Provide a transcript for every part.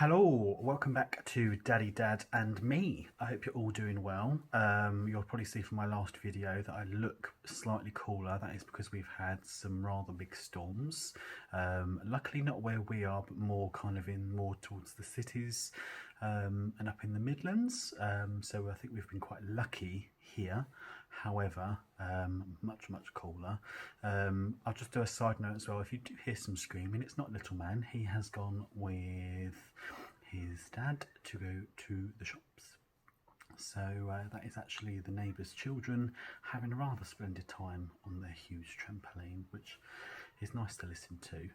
Hello, welcome back to Daddy, Dad and me. I hope you're all doing well. You'll probably see from my last video that I look slightly cooler. That is because we've had some rather big storms. Luckily not where we are, but more kind of more towards the cities and up in the Midlands. So I think we've been quite lucky here. However, much cooler. I'll just do a side note as well. If you do hear some screaming, it's not little man. He has gone with his dad to go to the shops. So that is actually the neighbours' children having a rather splendid time on their huge trampoline, which is nice to listen to.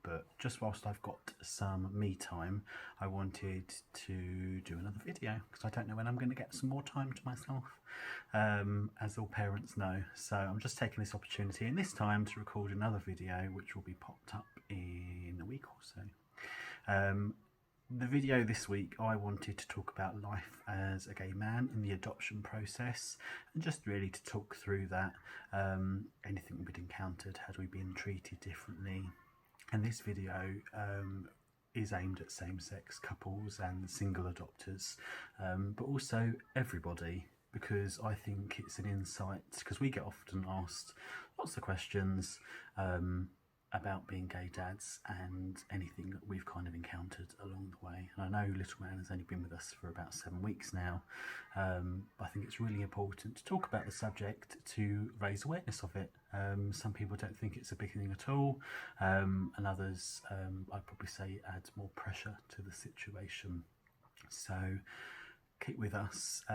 But just whilst I've got some me time, I wanted to do another video because I don't know when I'm going to get some more time to myself, as all parents know. So I'm just taking this opportunity and this time to record another video which will be popped up in a week or so. The video this week, I wanted to talk about life as a gay man in the adoption process, and just really to talk through that, anything we'd encountered, had we been treated differently. And this video is aimed at same-sex couples and single adopters, but also everybody, because I think it's an insight, because we get often asked lots of questions about being gay dads and anything that we've kind of encountered along the way. And I know little man has only been with us for about 7 weeks now. I think it's really important to talk about the subject to raise awareness of it. Some people don't think it's a big thing at all, and others, I'd probably say, adds more pressure to the situation. So keep with us.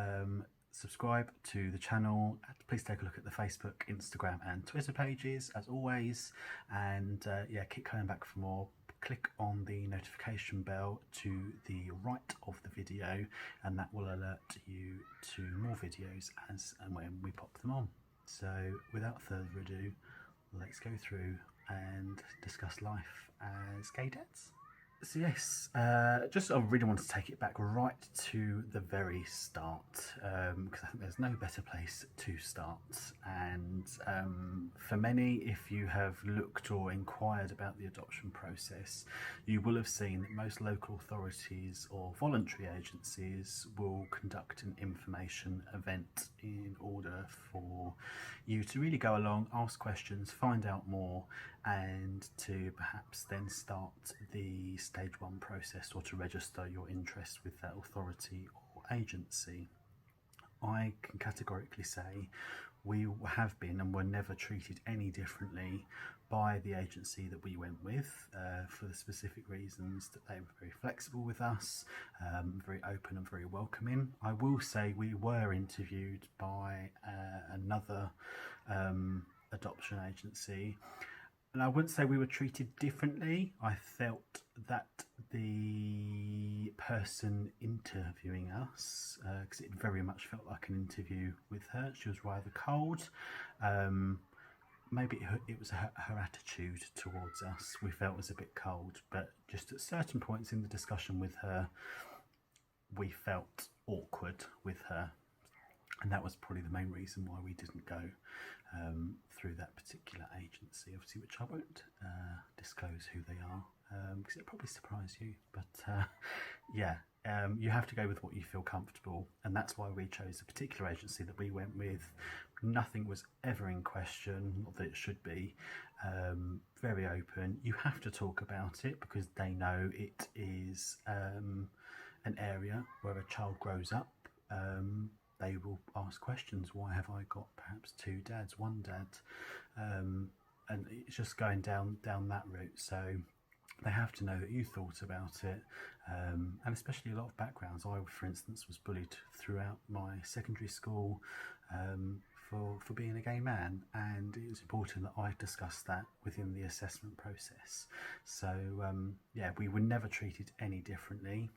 Subscribe to the channel. Please take a look at the Facebook, Instagram and Twitter pages as always, and yeah, keep coming back for more. Click on the notification bell to the right of the video and that will alert you to more videos as and when we pop them on. So without further ado, let's go through and discuss life as gay dads. So yes, just I really want to take it back right to the very start, because I think there's no better place to start. And for many, if you have looked or inquired about the adoption process, you will have seen that most local authorities or voluntary agencies will conduct an information event in order for you to really go along, ask questions, find out more, and to perhaps then start the stage 1 process or to register your interest with that authority or agency. I can categorically say we have been and were never treated any differently by the agency that we went with, for the specific reasons that they were very flexible with us, very open and very welcoming. I will say we were interviewed by another adoption agency, and I wouldn't say we were treated differently. I felt that the person interviewing us, because it very much felt like an interview with her, she was rather cold. Maybe it was her attitude towards us we felt was a bit cold, but just at certain points in the discussion with her, we felt awkward with her. And that was probably the main reason why we didn't go through that particular agency, obviously, which I won't disclose who they are, because it'll probably surprise you. But yeah, you have to go with what you feel comfortable, and that's why we chose a particular agency that we went with. Nothing was ever in question, not that it should be. Very open. You have to talk about it because they know it is an area where a child grows up. They will ask questions. Why have I got perhaps 2 dads, 1 dad? And it's just going down that route. So they have to know that you thought about it, and especially a lot of backgrounds. I, for instance, was bullied throughout my secondary school for being a gay man, and it was important that I discussed that within the assessment process. So yeah, we were never treated any differently.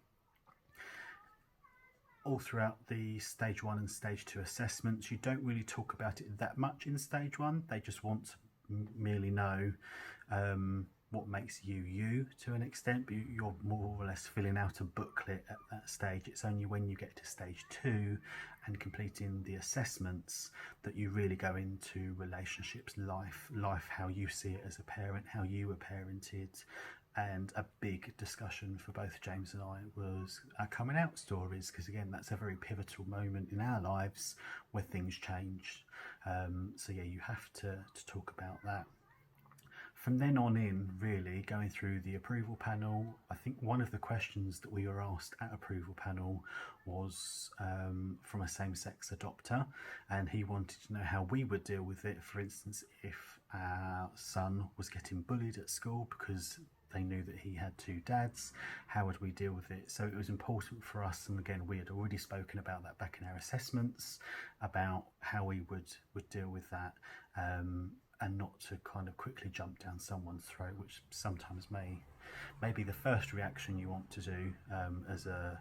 All throughout the stage 1 and stage 2 assessments, you don't really talk about it that much in stage 1. They just want to merely know what makes you you to an extent, but you're more or less filling out a booklet at that stage. It's only when you get to stage 2 and completing the assessments that you really go into relationships, life, how you see it as a parent, how you were parented, And a big discussion for both James and I was our coming out stories, because again, that's a very pivotal moment in our lives where things change. So yeah, you have to talk about that. From then on in, really, going through the approval panel, I think one of the questions that we were asked at approval panel was from a same-sex adopter, and he wanted to know how we would deal with it. For instance, if our son was getting bullied at school because they knew that he had two dads, how would we deal with it? So it was important for us, and again, we had already spoken about that back in our assessments, about how we would deal with that, and not to kind of quickly jump down someone's throat, which sometimes may be the first reaction you want to do, as a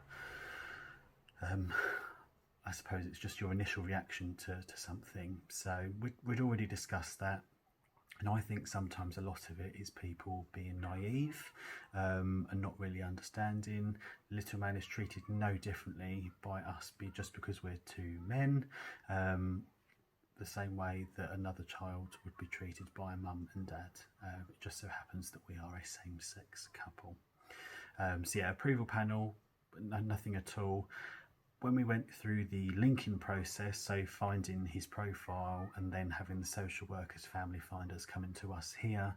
I suppose it's just your initial reaction to something. So we'd already discussed that. And I think sometimes a lot of it is people being naive, and not really understanding. Little man is treated no differently by us just because we're two men, the same way that another child would be treated by a mum and dad. It just so happens that we are a same-sex couple. So yeah, approval panel, nothing at all. When we went through the linking process, so finding his profile and then having the social workers, family finders coming to us here,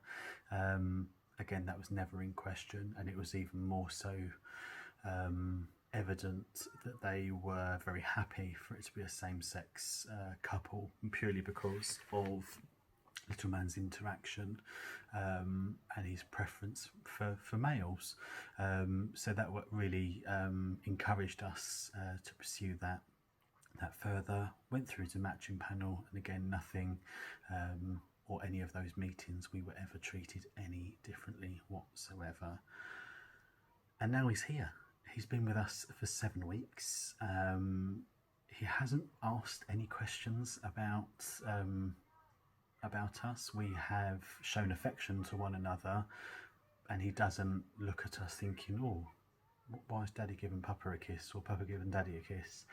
again, that was never in question, and it was even more so evident that they were very happy for it to be a same-sex couple, purely because of little man's interaction and his preference for males. So that what really encouraged us to pursue that further. Went through to matching panel, and again, nothing or any of those meetings we were ever treated any differently whatsoever. And now he's here. He's been with us for 7 weeks. He hasn't asked any questions about us. We have shown affection to one another, and he doesn't look at us thinking, oh, why is Daddy giving Papa a kiss, or Papa giving Daddy a kiss?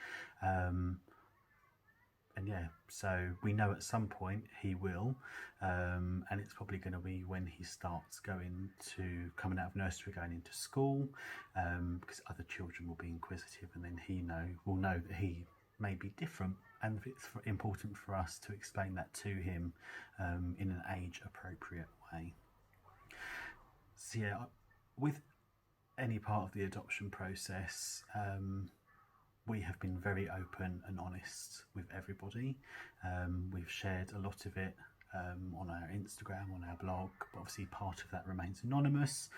And yeah, so we know at some point he will, and it's probably going to be when he starts coming out of nursery, going into school, because other children will be inquisitive, and then he will know that he may be different, and it's important for us to explain that to him in an age appropriate way. So yeah, with any part of the adoption process, we have been very open and honest with everybody. We've shared a lot of it on our Instagram, on our blog, but obviously part of that remains anonymous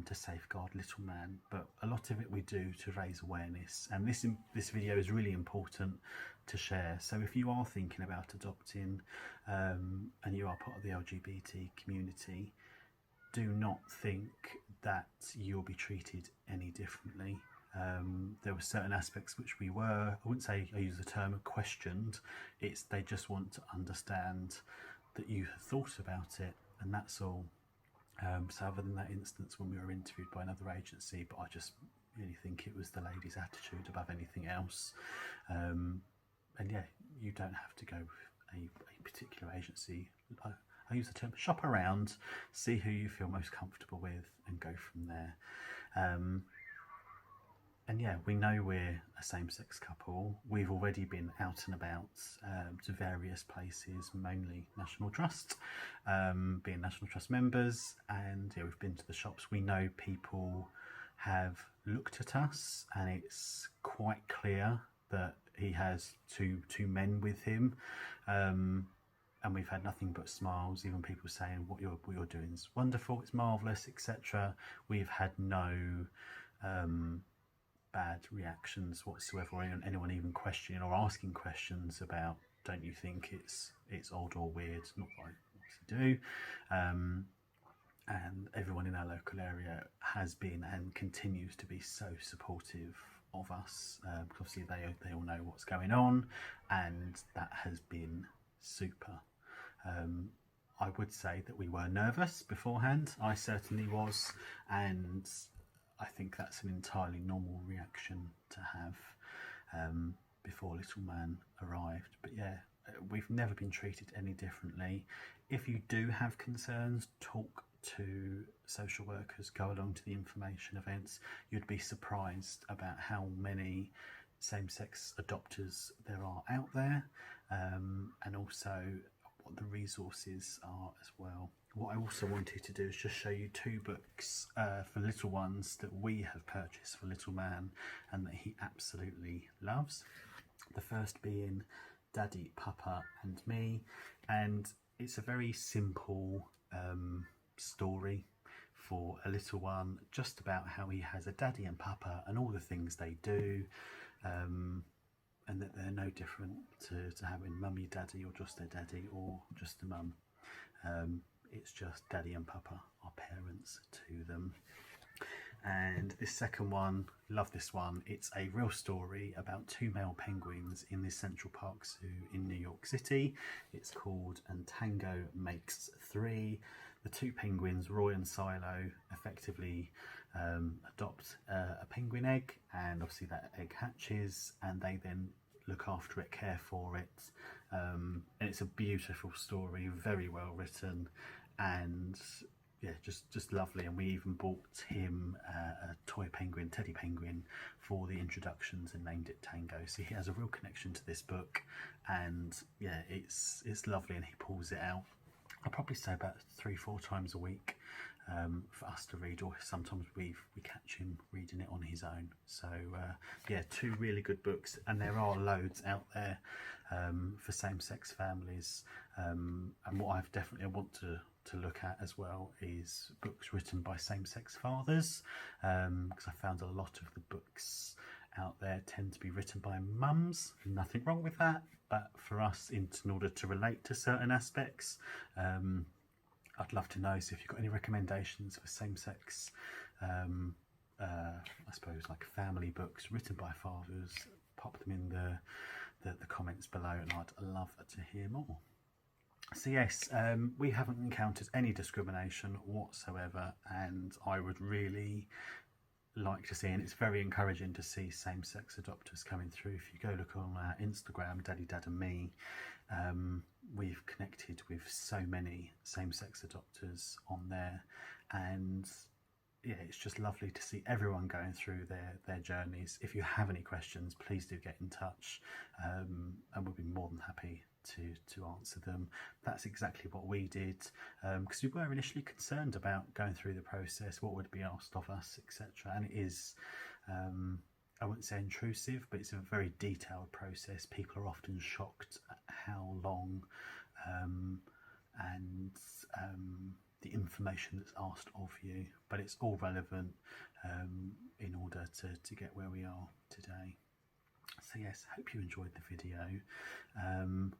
to safeguard little man, but a lot of it we do to raise awareness, and this video is really important to share. So if you are thinking about adopting and you are part of the LGBT community, do not think that you'll be treated any differently. There were certain aspects which I wouldn't say I use the term questioned, it's they just want to understand that you have thought about it, and that's all. So other than that instance when we were interviewed by another agency, but I just really think it was the lady's attitude above anything else. And yeah, you don't have to go with a particular agency. I use the term shop around, see who you feel most comfortable with, and go from there. And yeah, we know we're a same-sex couple. We've already been out and about to various places, mainly National Trust, being National Trust members, and yeah, we've been to the shops. We know people have looked at us, and it's quite clear that he has two men with him, and we've had nothing but smiles. Even people saying what you're doing is wonderful, it's marvellous, etc. We've had no bad reactions whatsoever, or anyone even questioning or asking questions about, don't you think it's odd or weird? Not that I obviously do. And everyone in our local area has been and continues to be so supportive of us, because obviously they all know what's going on, and that has been super. I would say that we were nervous beforehand. I certainly was, and I think that's an entirely normal reaction to have before little man arrived. But yeah, we've never been treated any differently. If you do have concerns, talk 2 social workers go along to the information events, you'd be surprised about how many same-sex adopters there are out there, and also what the resources are as well. What I also wanted to do is just show you 2 books for little ones that we have purchased for little man and that he absolutely loves. The first being Daddy, Papa and Me, and it's a very simple story for a little one, just about how he has a daddy and papa and all the things they do, and that they're no different to having mummy, daddy, or just their daddy, or just the mum. It's just daddy and papa are parents to them. And this second one, love this one. It's a real story about 2 male penguins in the Central Park Zoo in New York City. It's called And Tango Makes 3. The 2 penguins, Roy and Silo, effectively adopt a penguin egg, and obviously that egg hatches, and they then look after it, care for it, and it's a beautiful story, very well written, and yeah, just lovely. And we even bought him a toy penguin, teddy penguin, for the introductions and named it Tango. So he has a real connection to this book, and yeah, it's lovely, and he pulls it out. I'll probably say about 3-4 times a week for us to read, or sometimes we catch him reading it on his own. So yeah, 2 really good books, and there are loads out there for same-sex families. And what I've definitely want to look at as well is books written by same-sex fathers, because I found a lot of the books out there tend to be written by mums. Nothing wrong with that, but for us, in order to relate to certain aspects, I'd love to know. So if you've got any recommendations for same-sex, I suppose like family books written by fathers, pop them in the comments below, and I'd love to hear more. So yes, we haven't encountered any discrimination whatsoever, and I would really like to see, and it's very encouraging to see same-sex adopters coming through. If you go look on our Instagram, Daddy, Dad and Me, we've connected with so many same-sex adopters on there, and yeah, it's just lovely to see everyone going through their journeys. If you have any questions, please do get in touch, and we'll be more than happy to answer them. That's exactly what we did, because we were initially concerned about going through the process, what would be asked of us, etc. And it is, I wouldn't say intrusive, but it's a very detailed process. People are often shocked at how long and the information that's asked of you, but it's all relevant in order to get where we are today. So yes, hope you enjoyed the video.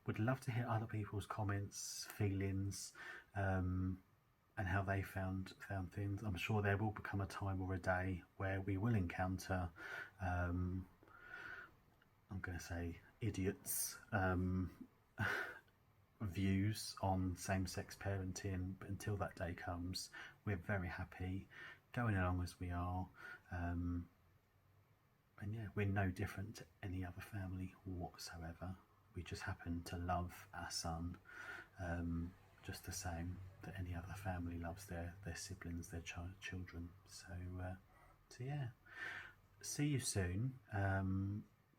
Would love to hear other people's comments, feelings, and how they found things. I'm sure there will become a time or a day where we will encounter, I'm going to say idiots, views on same-sex parenting, but until that day comes, we're very happy going along as we are. And yeah, we're no different to any other family whatsoever. We just happen to love our son just the same that any other family loves their siblings, their children. So yeah, see you soon.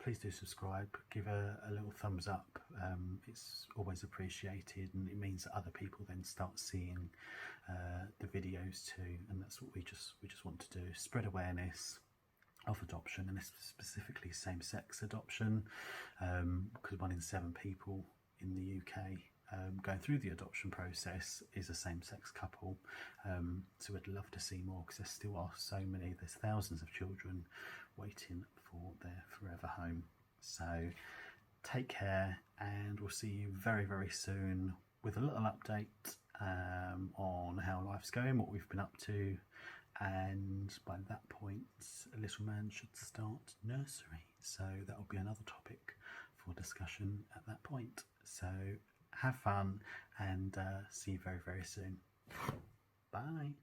Please do subscribe, give a little thumbs up. It's always appreciated, and it means that other people then start seeing the videos too. And that's what we just want to do: spread awareness of adoption, and specifically same-sex adoption, because 1 in 7 people in the UK going through the adoption process is a same-sex couple. So we'd love to see more, because there still are so many. There's thousands of children waiting for their forever home. So take care, and we'll see you very, very soon with a little update on how life's going, what we've been up to. And by that point, a little man should start nursery. So that will be another topic for discussion at that point. So have fun, and see you very, very soon. Bye.